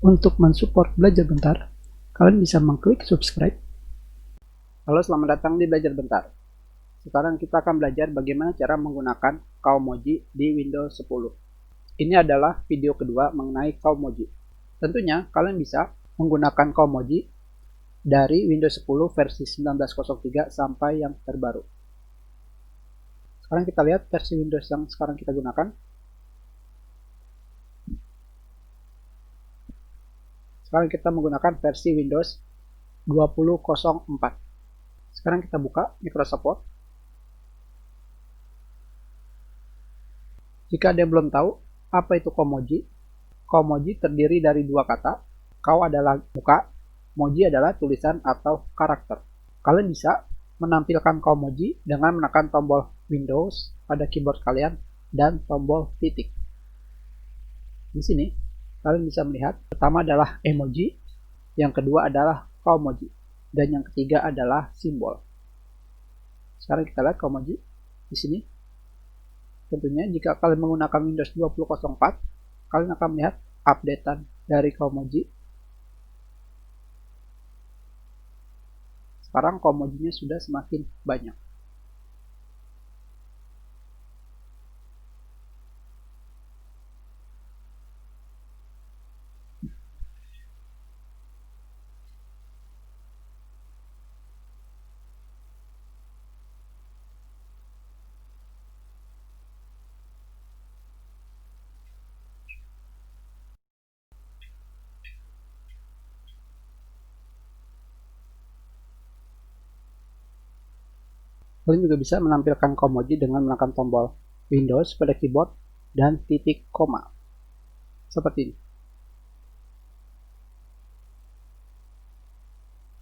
Untuk mensupport Belajar Bentar, kalian bisa mengklik subscribe. Halo, selamat datang di Belajar Bentar. Sekarang kita akan belajar bagaimana cara menggunakan Kaomoji di Windows 10. Ini adalah video kedua mengenai Kaomoji. Tentunya kalian bisa menggunakan Kaomoji dari Windows 10 versi 19.03 sampai yang terbaru. Sekarang kita lihat versi Windows yang sekarang kita gunakan. Sekarang kita menggunakan versi Windows 20.04. Sekarang kita buka Microsoft Word. Jika ada yang belum tahu apa itu Kaomoji, Kaomoji terdiri dari dua kata. Kao adalah muka, moji adalah tulisan atau karakter. Kalian bisa menampilkan Kaomoji dengan menekan tombol Windows pada keyboard kalian dan tombol titik. Di sini kalian bisa melihat, pertama adalah emoji, yang kedua adalah Kaomoji, dan yang ketiga adalah simbol. Sekarang kita lihat Kaomoji di sini. Tentunya jika kalian menggunakan Windows 20.04, kalian akan melihat updatean dari Kaomoji. Sekarang Kaomojinya sudah semakin banyak. Kalian juga bisa menampilkan Kaomoji dengan menekan tombol Windows pada keyboard dan titik koma. Seperti ini.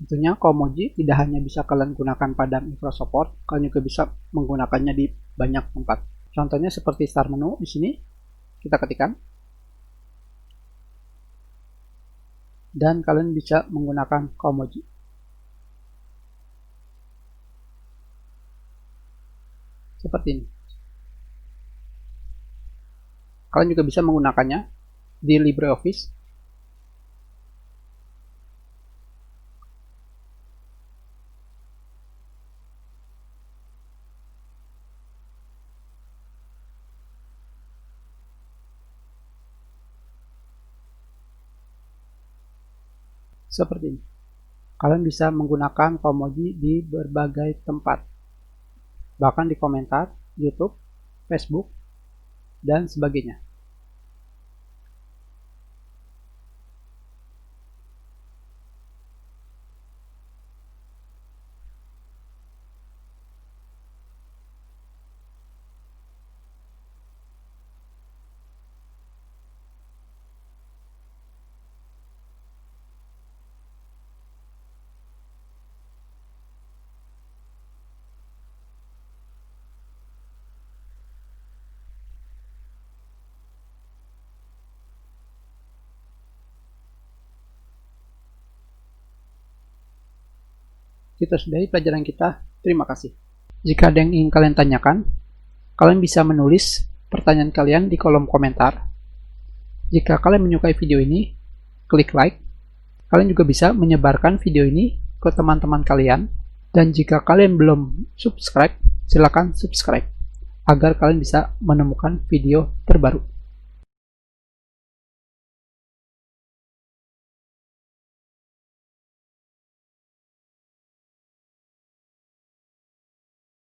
Tentunya Kaomoji tidak hanya bisa kalian gunakan pada Microsoft Word, kalian juga bisa menggunakannya di banyak tempat. Contohnya seperti start menu di sini, kita ketikkan. Dan kalian bisa menggunakan Kaomoji. Seperti ini. Kalian juga bisa menggunakannya di LibreOffice. Seperti ini. Kalian bisa menggunakan Kaomoji di berbagai tempat. Bahkan di komentar, YouTube, Facebook, dan sebagainya. Kita sudahi pelajaran kita. Terima kasih. Jika ada yang ingin kalian tanyakan, kalian bisa menulis pertanyaan kalian di kolom komentar. Jika kalian menyukai video ini, klik like. Kalian juga bisa menyebarkan video ini ke teman-teman kalian. Dan jika kalian belum subscribe, silakan subscribe agar kalian bisa menemukan video terbaru.